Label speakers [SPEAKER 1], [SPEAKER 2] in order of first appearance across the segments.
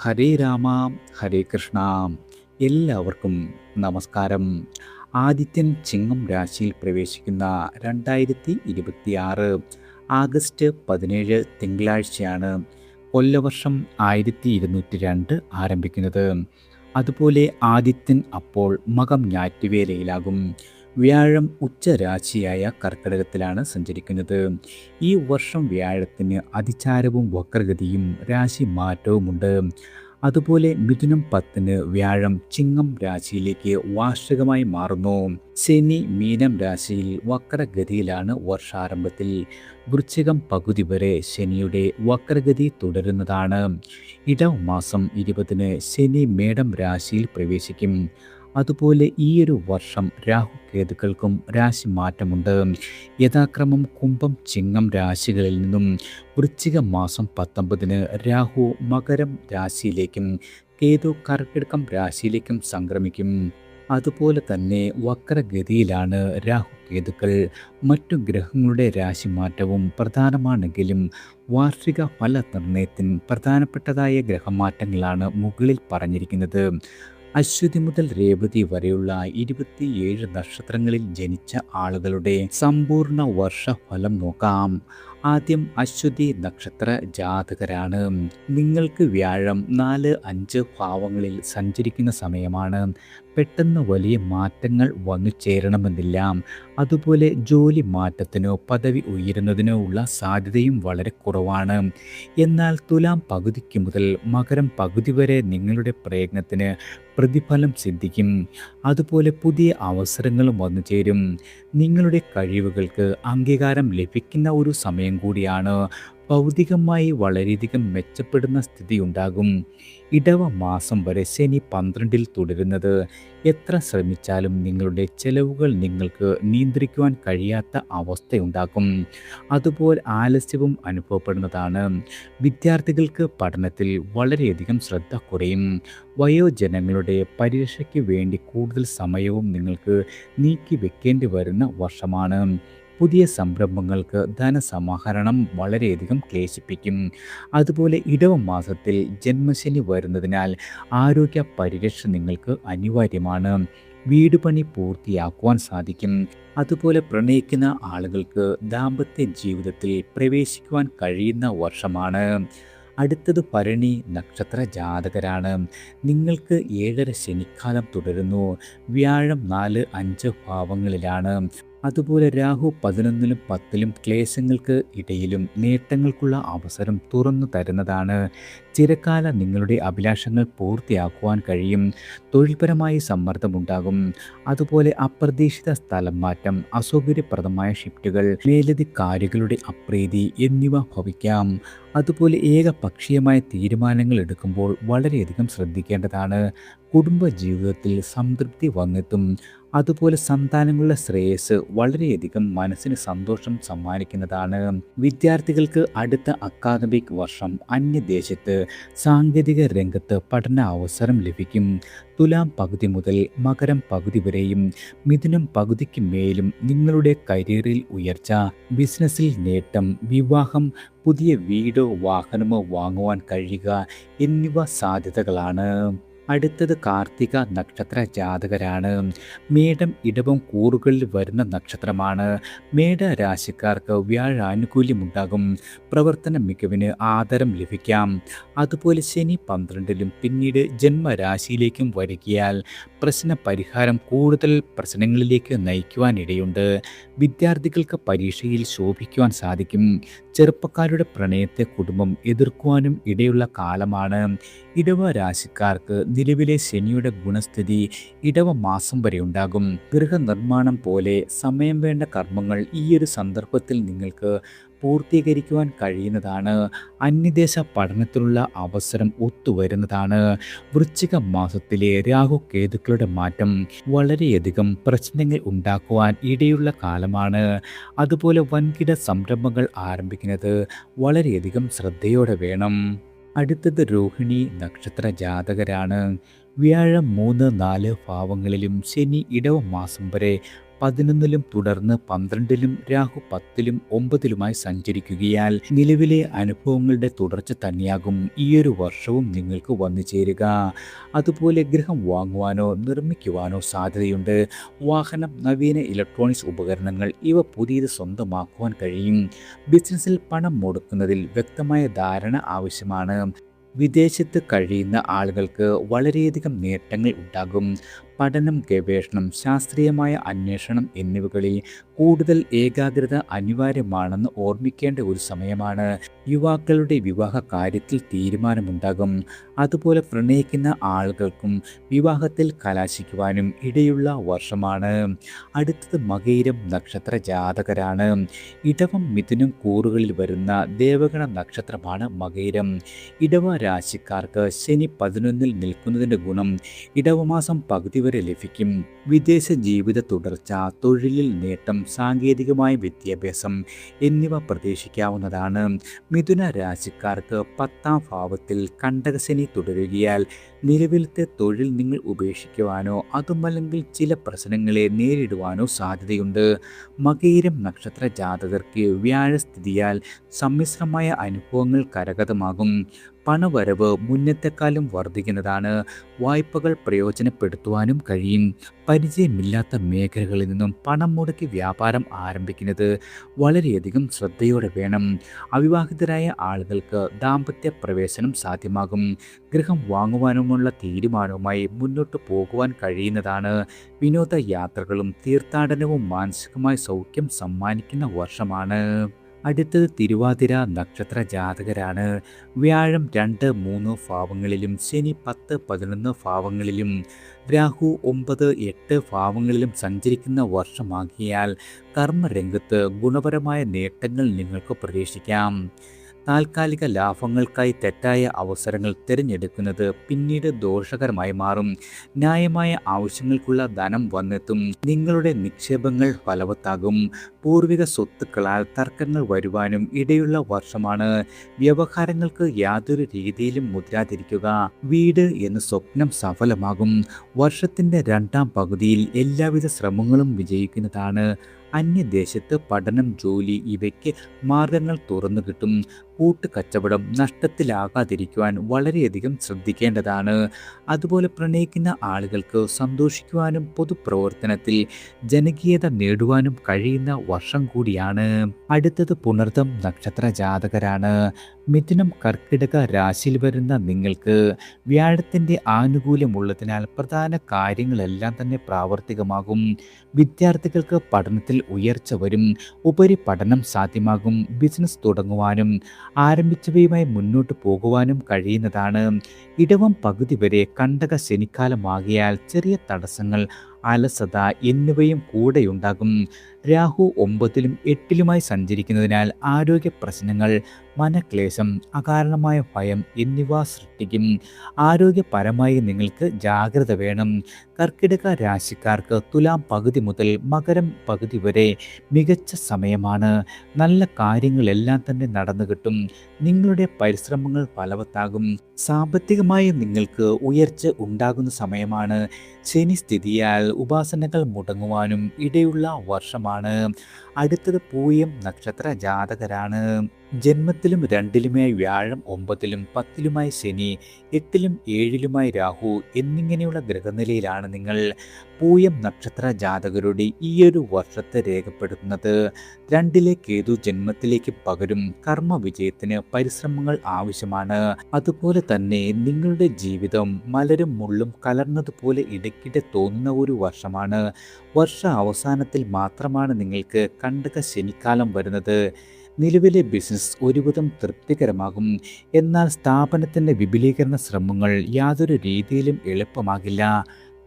[SPEAKER 1] ഹരേ രാമ ഹരേ കൃഷ്ണ. എല്ലാവർക്കും നമസ്കാരം. ആദിത്യൻ ചിങ്ങം രാശിയിൽ പ്രവേശിക്കുന്ന 2026 ആഗസ്റ്റ് 17 തിങ്കളാഴ്ചയാണ് കൊല്ലവർഷം 1202 ആരംഭിക്കുന്നത്. അതുപോലെ ആദിത്യൻ അപ്പോൾ മകം ഞാറ്റുവേലയിലാകും. വ്യാഴം ഉച്ചരാശിയായ കർക്കിടകത്തിലാണ് സഞ്ചരിക്കുന്നത്. ഈ വർഷം വ്യാഴത്തിന് അതിചാരവും വക്രഗതിയും രാശി മാറ്റവുമുണ്ട്. അതുപോലെ മിഥുനം 10 വ്യാഴം ചിങ്ങം രാശിയിലേക്ക് വാർഷികമായി മാറുന്നു. ശനി മീനം രാശിയിൽ വക്രഗതിയിലാണ് വർഷാരംഭത്തിൽ. വൃശ്ചികം പകുതി വരെ ശനിയുടെ വക്രഗതി തുടരുന്നതാണ്. ഇടവ മാസം 20 ശനി മേടം രാശിയിൽ പ്രവേശിക്കും. അതുപോലെ ഈയൊരു വർഷം രാഹുകേതുക്കൾക്കും രാശി മാറ്റമുണ്ട്. യഥാക്രമം കുംഭം ചിങ്ങം രാശികളിൽ നിന്നും വൃശ്ചിക മാസം 19 രാഹു മകരം രാശിയിലേക്കും കേതു കർക്കിടകം രാശിയിലേക്കും സംക്രമിക്കും. അതുപോലെ തന്നെ വക്രഗതിയിലാണ് രാഹുകേതുക്കൾ. മറ്റു ഗ്രഹങ്ങളുടെ രാശിമാറ്റവും പ്രധാനമാണെങ്കിലും വാർഷിക ഫലനിർണ്ണയത്തിന് പ്രധാനപ്പെട്ടതായ ഗ്രഹമാറ്റങ്ങളാണ് മുകളിൽ പറഞ്ഞിരിക്കുന്നത്. അശ്വതി മുതൽ രേവതി വരെയുള്ള 27 നക്ഷത്രങ്ങളിൽ ജനിച്ച ആളുകളുടെ സമ്പൂർണ്ണ വർഷഫലം നോക്കാം. ആദ്യം അശ്വതി നക്ഷത്ര ജാതകരാണ്. നിങ്ങൾക്ക് വ്യാഴം 4-5 ഭാവങ്ങളിൽ സഞ്ചരിക്കുന്ന സമയമാണ്. പെട്ടെന്ന് വലിയ മാറ്റങ്ങൾ വന്നു ചേരണമെന്നില്ല. അതുപോലെ ജോലി മാറ്റത്തിനോ പദവി ഉയരുന്നതിനോ ഉള്ള സാധ്യതയും വളരെ കുറവാണ്. എന്നാൽ തുലാം പകുതിക്ക് മുതൽ മകരം പകുതി വരെ നിങ്ങളുടെ പ്രയത്നത്തിന് പ്രതിഫലം സിദ്ധിക്കും. അതുപോലെ പുതിയ അവസരങ്ങളും വന്നു ചേരും. നിങ്ങളുടെ കഴിവുകൾക്ക് അംഗീകാരം ലഭിക്കുന്ന ഒരു സമയം കൂടിയാണ്. ഭൗതികമായി വളരെയധികം മെച്ചപ്പെടുന്ന സ്ഥിതി ഉണ്ടാകും. ഇടവ മാസം വരെ ശനി 12 തുടരുന്നത് എത്ര ശ്രമിച്ചാലും നിങ്ങളുടെ ചെലവുകൾ നിങ്ങൾക്ക് നിയന്ത്രിക്കുവാൻ കഴിയാത്ത അവസ്ഥയുണ്ടാക്കും. അതുപോലെ ആലസ്യവും അനുഭവപ്പെടുന്നതാണ്. വിദ്യാർത്ഥികൾക്ക് പഠനത്തിൽ വളരെയധികം ശ്രദ്ധ കുറയും. വയോജനങ്ങളുടെ പരിരക്ഷയ്ക്ക് വേണ്ടി കൂടുതൽ സമയവും നിങ്ങൾക്ക് നീക്കി വെക്കേണ്ടി വരുന്ന വർഷമാണ്. പുതിയ സംരംഭങ്ങൾക്ക് ധനസമാഹരണം വളരെയധികം ക്ലേശിപ്പിക്കും. അതുപോലെ ഇടവ മാസത്തിൽ ജന്മശനി വരുന്നതിനാൽ ആരോഗ്യ പരിരക്ഷ നിങ്ങൾക്ക് അനിവാര്യമാണ്. വീട് പണി പൂർത്തിയാക്കുവാൻ സാധിക്കും. അതുപോലെ പ്രണയിക്കുന്ന ആളുകൾക്ക് ദാമ്പത്യ ജീവിതത്തിൽ പ്രവേശിക്കുവാൻ കഴിയുന്ന വർഷമാണ്. അടുത്തത് ഭരണി നക്ഷത്ര ജാതകരാണ്. നിങ്ങൾക്ക് 7.5 ശനിക്കാലം തുടരുന്നു. വ്യാഴം 4-5 ഭാവങ്ങളിലാണ്. അതുപോലെ രാഹു 11-ലും 10-ലും ക്ലേശങ്ങൾക്ക് ഇടയിലും നേട്ടങ്ങൾക്കുള്ള അവസരം തുറന്നു തരുന്നതാണ്. ചിരകാല നിങ്ങളുടെ അഭിലാഷങ്ങൾ പൂർത്തിയാക്കുവാൻ കഴിയും. തൊഴിൽപരമായി സമ്മർദ്ദമുണ്ടാകും. അതുപോലെ അപ്രതീക്ഷിത സ്ഥലം മാറ്റം, അസൗകര്യപ്രദമായ ഷിഫ്റ്റുകൾ, മേലധികാരികളുടെ അപ്രീതി എന്നിവ ഭവിക്കാം. അതുപോലെ ഏകപക്ഷീയമായ തീരുമാനങ്ങൾ എടുക്കുമ്പോൾ വളരെയധികം ശ്രദ്ധിക്കേണ്ടതാണ്. കുടുംബജീവിതത്തിൽ സംതൃപ്തി വന്നെത്തും. അതുപോലെ സന്താനങ്ങളുടെ ശ്രേയസ് വളരെയധികം മനസ്സിന് സന്തോഷം സമ്മാനിക്കുന്നതാണ്. വിദ്യാർത്ഥികൾക്ക് അടുത്ത അക്കാദമിക് വർഷം അന്യദേശത്ത് സാങ്കേതിക രംഗത്ത് പഠന അവസരം ലഭിക്കും. തുലാം പകുതി മുതൽ മകരം പകുതി വരെയും മിഥുനം പകുതിക്ക് മേലും നിങ്ങളുടെ കരിയറിൽ ഉയർച്ച, ബിസിനസ്സിൽ നേട്ടം, വിവാഹം, പുതിയ വീടോ വാഹനമോ വാങ്ങുവാൻ കഴിയുക എന്നിവ സാധ്യതകളാണ്. അടുത്തത് കാർത്തിക നക്ഷത്ര ജാതകരാണ്. മേടം ഇടവം കൂറുകളിൽ വരുന്ന നക്ഷത്രമാണ്. മേട രാശിക്കാർക്ക് വ്യാഴാനുകൂല്യമുണ്ടാകും. പ്രവർത്തന മികവിന് ആദരം ലഭിക്കാം. അതുപോലെ ശനി 12-ലും പിന്നീട് ജന്മരാശിയിലേക്കും വരികയാൽ പ്രശ്ന പരിഹാരം കൂടുതൽ പ്രശ്നങ്ങളിലേക്ക് നയിക്കുവാനിടയുണ്ട്. വിദ്യാർത്ഥികൾക്ക് പരീക്ഷയിൽ ശോഭിക്കുവാൻ സാധിക്കും. ചെറുപ്പക്കാരുടെ പ്രണയത്തെ കുടുംബം എതിർക്കുവാനും ഇടയുള്ള കാലമാണ്. ഇടവ രാശിക്കാർക്ക് നിലവിലെ ശനിയുടെ ഗുണസ്ഥിതി ഇടവ മാസം വരെ ഉണ്ടാകും. ഗൃഹനിർമ്മാണം പോലെ സമയം വേണ്ട കർമ്മങ്ങൾ ഈയൊരു സന്ദർഭത്തിൽ നിങ്ങൾക്ക് പൂർത്തീകരിക്കുവാൻ കഴിയുന്നതാണ്. അന്യദേശ പഠനത്തിലുള്ള അവസരം ഒത്തുവരുന്നതാണ്. വൃശ്ചിക മാസത്തിലെ രാഹു കേതുക്കളുടെ മാറ്റം വളരെയധികം പ്രശ്നങ്ങൾ ഉണ്ടാക്കുവാൻ ഇടയുള്ള കാലമാണ്. അതുപോലെ വൻകിട സംരംഭങ്ങൾ ആരംഭിക്കുന്നത് വളരെയധികം ശ്രദ്ധയോടെ വേണം. അടുത്തത് രോഹിണി നക്ഷത്ര ജാതകരാണ്. വ്യാഴം 3-4 ഭാവങ്ങളിലും ശനി ഇടവ മാസം വരെ 11-ലും തുടർന്ന് 12-ലും രാഹു 10-ലും 9-ലുമായി സഞ്ചരിക്കുകയാൽ നിലവിലെ അനുഭവങ്ങളുടെ തുടർച്ച തന്നെയാകും ഈയൊരു വർഷവും നിങ്ങൾക്ക് വന്നു ചേരുക. അതുപോലെ ഗൃഹം വാങ്ങുവാനോ നിർമ്മിക്കുവാനോ സാധ്യതയുണ്ട്. വാഹനം, നവീന ഇലക്ട്രോണിക്സ് ഉപകരണങ്ങൾ ഇവ പുതിയത് സ്വന്തമാക്കുവാൻ കഴിയും. ബിസിനസ്സിൽ പണം മുടക്കുന്നതിൽ വ്യക്തമായ ധാരണ ആവശ്യമാണ്. വിദേശത്ത് കഴിയുന്ന ആളുകൾക്ക് വളരെയധികം നേട്ടങ്ങൾ ഉണ്ടാകും. പഠനം, ഗവേഷണം, ശാസ്ത്രീയമായ അന്വേഷണം എന്നിവകളിൽ കൂടുതൽ ഏകാഗ്രത അനിവാര്യമാണെന്ന് ഓർമ്മിക്കേണ്ട ഒരു സമയമാണ്. യുവാക്കളുടെ വിവാഹ കാര്യത്തിൽ തീരുമാനമുണ്ടാകും. അതുപോലെ പ്രണയിക്കുന്ന ആളുകൾക്കും വിവാഹത്തിൽ കലാശിക്കുവാനും ഇടയുള്ള വർഷമാണ്. അടുത്തത് മകയിരം നക്ഷത്ര ജാതകരാണ്. ഇടവം, മിഥുനം കൂറുകളിൽ വരുന്ന ദേവഗണ നക്ഷത്രമാണ് മകയിരം. ഇടവ രാശിക്കാർക്ക് ശനി 11-ൽ നിൽക്കുന്നതിൻ്റെ ഗുണം ഇടവമാസം പകുതി വരെ ലഭിക്കും. വിദേശ ജീവിത തുടർച്ച, തൊഴിലിൽ നേട്ടം, സാങ്കേതികമായ വിദ്യാഭ്യാസം എന്നിവ പ്രതീക്ഷിക്കാവുന്നതാണ്. മിഥുന രാശിക്കാർക്ക് 10-ാം ഭാവത്തിൽ കണ്ടകശനി തുടരുകയാൽ നിലവിലത്തെ തൊഴിൽ നിങ്ങൾ ഉപേക്ഷിക്കുവാനോ അതുമല്ലെങ്കിൽ ചില പ്രശ്നങ്ങളെ നേരിടുവാനോ സാധ്യതയുണ്ട്. മകയിരം നക്ഷത്ര ജാതകർക്ക് വ്യാഴസ്ഥിതിയാൽ സമ്മിശ്രമായ അനുഭവങ്ങൾ കരഗതമാകും. പണവരവ് മുന്നത്തെക്കാളും വർദ്ധിക്കുന്നതാണ്. വായ്പകൾ പ്രയോജനപ്പെടുത്തുവാനും കഴിയും. പരിചയമില്ലാത്ത മേഖലകളിൽ നിന്നും പണം മുടക്കി വ്യാപാരം ആരംഭിക്കുന്നത് വളരെയധികം ശ്രദ്ധയോടെ വേണം. അവിവാഹിതരായ ആളുകൾക്ക് ദാമ്പത്യ പ്രവേശനം സാധ്യമാകും. ഗൃഹം വാങ്ങുവാനുമുള്ള തീരുമാനവുമായി മുന്നോട്ട് പോകുവാൻ കഴിയുന്നതാണ്. വിനോദയാത്രകളും തീർത്ഥാടനവും മാനസികമായ സൗഖ്യം സമ്മാനിക്കുന്ന വർഷമാണ്. അടുത്തത് തിരുവാതിര നക്ഷത്ര ജാതകരാണ്. വ്യാഴം 2, 3 ഭാവങ്ങളിലും ശനി 10, 11 ഭാവങ്ങളിലും രാഹു 9, 8 ഭാവങ്ങളിലും സഞ്ചരിക്കുന്ന വർഷമാകിയാൽ കർമ്മരംഗത്ത് ഗുണപരമായ നേട്ടങ്ങൾ നിങ്ങൾക്ക് പ്രതീക്ഷിക്കാം. താൽക്കാലിക ലാഭങ്ങൾക്കായി തെറ്റായ അവസരങ്ങൾ തിരഞ്ഞെടുക്കുന്നത് പിന്നീട് ദോഷകരമായി മാറും. ന്യായമായ ആവശ്യങ്ങൾക്കുള്ള ധനം വന്നെത്തും. നിങ്ങളുടെ നിക്ഷേപങ്ങൾ ഫലവത്താകും. പൂർവിക സ്വത്തുക്കളാൽ തർക്കങ്ങൾ വരുവാനും ഇടയുള്ള വർഷമാണ്. വ്യവഹാരങ്ങൾക്ക് യാതൊരു രീതിയിലും മുതിരാതിരിക്കുക. വീട് എന്ന സ്വപ്നം സഫലമാകും. വർഷത്തിൻ്റെ 2-ാം പകുതിയിൽ എല്ലാവിധ ശ്രമങ്ങളും വിജയിക്കുന്നതാണ്. അന്യദേശത്ത് പഠനം, ജോലി ഇവയ്ക്ക് മാർഗങ്ങൾ തുറന്നു കിട്ടും. കൂട്ടുകച്ചവടം നഷ്ടത്തിലാകാതിരിക്കുവാൻ വളരെയധികം ശ്രദ്ധിക്കേണ്ടതാണ്. അതുപോലെ പ്രണയിക്കുന്ന ആളുകൾക്ക് സന്തോഷിക്കുവാനും പൊതുപ്രവർത്തനത്തിൽ ജനകീയത നേടുവാനും കഴിയുന്ന വർഷം കൂടിയാണ്. അടുത്തത് പുണർതം നക്ഷത്ര ജാതകരാണ്. മിഥുനം, കർക്കിടക രാശിയിൽ വരുന്ന നിങ്ങൾക്ക് വ്യാഴത്തിൻ്റെ ആനുകൂല്യമുള്ളതിനാൽ പ്രധാന കാര്യങ്ങളെല്ലാം തന്നെ പ്രാവർത്തികമാകും. വിദ്യാർത്ഥികൾക്ക് പഠനത്തിൽ ഉയർച്ച വരും. ഉപരിപഠനം സാധ്യമാകും. ബിസിനസ് തുടങ്ങുവാനും ആരംഭിച്ചവയുമായി മുന്നോട്ട് പോകുവാനും കഴിയുന്നതാണ്. ഇടവം പകുതി വരെ കണ്ടക ശനിക്കാലമാകിയാൽ ചെറിയ തടസ്സങ്ങൾ, അലസത എന്നിവയും കൂടെയുണ്ടാകും. രാഹു 9-ലും 8-ലുമായി സഞ്ചരിക്കുന്നതിനാൽ ആരോഗ്യ പ്രശ്നങ്ങൾ, മനക്ലേശം, അകാരണമായ ഭയം എന്നിവ സൃഷ്ടിക്കും. ആരോഗ്യപരമായി നിങ്ങൾക്ക് ജാഗ്രത വേണം. കർക്കിടക രാശിക്കാർക്ക് തുലാം പകുതി മുതൽ മകരം പകുതി വരെ മികച്ച സമയമാണ്. നല്ല കാര്യങ്ങളെല്ലാം തന്നെ നടന്നു കിട്ടും. നിങ്ങളുടെ പരിശ്രമങ്ങൾ ഫലവത്താകും. സാമ്പത്തികമായി നിങ്ങൾക്ക് ഉയർച്ച ഉണ്ടാകുന്ന സമയമാണ്. ശനി സ്ഥിതിയാൽ ഉപാസനകൾ മുടങ്ങുവാനും ഇടയുള്ള വർഷമാണ്. അടുത്തത് പൂയം നക്ഷത്ര ജാതകരാണ്. ജന്മത്തിലും 2-ലുമായി വ്യാഴം, 9-ലും 10-ലുമായി ശനി, 8-ലും 7-ലുമായി രാഹു എന്നിങ്ങനെയുള്ള ഗ്രഹനിലയിലാണ് നിങ്ങൾ. പൂയം നക്ഷത്ര ജാതകരുടെ ഈയൊരു വർഷത്തെ രേഖപ്പെടുത്തുന്നത് 2-ലെ കേതു ജന്മത്തിലേക്ക് പകരും. കർമ്മ വിജയത്തിന് പരിശ്രമങ്ങൾ ആവശ്യമാണ്. അതുപോലെ തന്നെ നിങ്ങളുടെ ജീവിതം മലരും മുള്ളും കലർന്നതുപോലെ ഇടയ്ക്കിടെ തോന്നുന്ന ഒരു വർഷമാണ്. വർഷ അവസാനത്തിൽ മാത്രമാണ് നിങ്ങൾക്ക് കണ്ടക ശനിക്കാലം വരുന്നത്. നിലവിലെ ബിസിനസ് ഒരുവിധം തൃപ്തികരമാകും. എന്നാൽ സ്ഥാപനത്തിൻ്റെ വിപുലീകരണ ശ്രമങ്ങൾ യാതൊരു രീതിയിലും എളുപ്പമാകില്ല.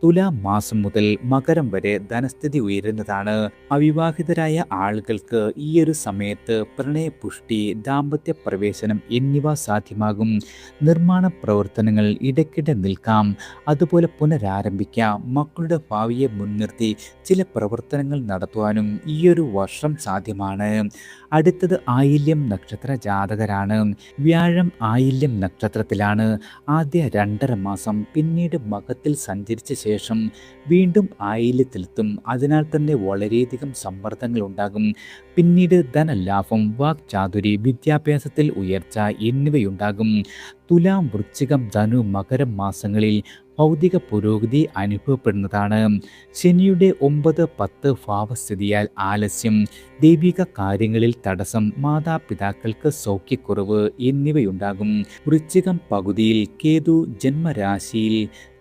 [SPEAKER 1] തുലാം മാസം മുതൽ മകരം വരെ ധനസ്ഥിതി ഉയരുന്നതാണ്. അവിവാഹിതരായ ആളുകൾക്ക് ഈയൊരു സമയത്ത് പ്രണയപുഷ്ടി, ദാമ്പത്യ പ്രവേശനം എന്നിവ സാധ്യമാകും. നിർമ്മാണ പ്രവർത്തനങ്ങൾ ഇടയ്ക്കിടെ നിൽക്കാം. അതുപോലെ പുനരാരംഭിക്കാം. മക്കളുടെ ഭാവിയെ മുൻനിർത്തി ചില പ്രവർത്തനങ്ങൾ നടത്തുവാനും ഈയൊരു വർഷം സാധ്യമാണ്. അടുത്തത് ആയില്യം നക്ഷത്ര ജാതകരാണ്. വ്യാഴം ആയില്യം നക്ഷത്രത്തിലാണ്. ആദ്യ 2.5 മാസം, പിന്നീട് മകത്തിൽ സഞ്ചരിച്ച ശേഷം ശേഷം വീണ്ടും ആയില്യത്തിലെത്തും. അതിനാൽ തന്നെ വളരെയധികം സമ്മർദ്ദങ്ങൾ ഉണ്ടാകും. പിന്നീട് ധനലാഭം, വാക്ചാതുരി, വിദ്യാഭ്യാസത്തിൽ ഉയർച്ച എന്നിവയുണ്ടാകും. തുലാം, വൃശ്ചികം, ധനു, മകരം മാസങ്ങളിൽ ഭൗതിക പുരോഗതി അനുഭവപ്പെടുന്നതാണ്. ശനിയുടെ 9, 10 ഭാവസ്ഥിതിയാൽ ആലസ്യം, ദൈവിക കാര്യങ്ങളിൽ തടസ്സം, മാതാപിതാക്കൾക്ക് സൗഖ്യക്കുറവ് എന്നിവയുണ്ടാകും. വൃശ്ചികം പകുതിയിൽ കേതു ജന്മരാശിയിൽ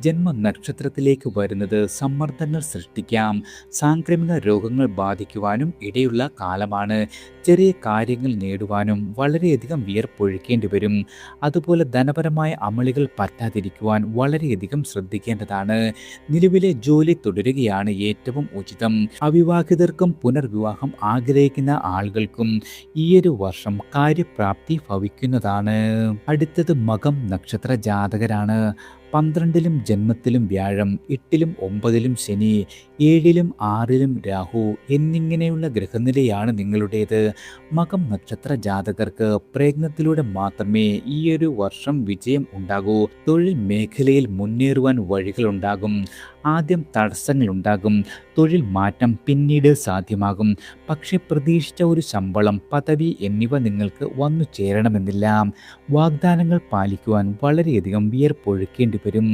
[SPEAKER 1] ജന്മനക്ഷത്രത്തിലേക്ക് വരുന്നത് സമ്മർദ്ദങ്ങൾ സൃഷ്ടിക്കാം. സാംക്രമിക രോഗങ്ങൾ ബാധിക്കുവാനും ഇടയുള്ള കാലമാണ്. ചെറിയ കാര്യങ്ങൾ നേടുവാനും വളരെയധികം വിയർപ്പൊഴുക്കേണ്ടി വരും. അതുപോലെ ധനപരമായ അമളികൾ പറ്റാതിരിക്കുവാൻ വളരെയധികം ശ്രദ്ധിക്കേണ്ടതാണ്. നിലവിലെ ജോലി തുടരുകയാണ് ഏറ്റവും ഉചിതം. അവിവാഹിതർക്കും പുനർവിവാഹം ആഗ്രഹിക്കുന്ന ആളുകൾക്കും ഈയൊരു വർഷം കാര്യപ്രാപ്തി ഭവിക്കുന്നതാണ്. അടുത്തത് മകം നക്ഷത്ര ജാതകരാണ്. 12-ലും ജന്മത്തിലും വ്യാഴം, 8-ലും 9-ലും ശനി, 7-ലും 6-ലും രാഹു എന്നിങ്ങനെയുള്ള ഗ്രഹനിലയാണ് നിങ്ങളുടേത്. മകം നക്ഷത്ര ജാതകർക്ക് പ്രയത്നത്തിലൂടെ മാത്രമേ ഈയൊരു വർഷം വിജയം ഉണ്ടാകൂ. തൊഴിൽ മേഖലയിൽ മുന്നേറുവാൻ വഴികളുണ്ടാകും. ആദ്യം തടസ്സങ്ങളുണ്ടാകും. തൊഴിൽ മാറ്റം പിന്നീട് സാധ്യമാകും. പക്ഷെ പ്രതീക്ഷിച്ച ഒരു ശമ്പളം, പദവി എന്നിവ നിങ്ങൾക്ക് വന്നു ചേരണമെന്നില്ല. വാഗ്ദാനങ്ങൾ പാലിക്കുവാൻ വളരെയധികം വിയർപ്പൊഴുക്കേണ്ടി വരും.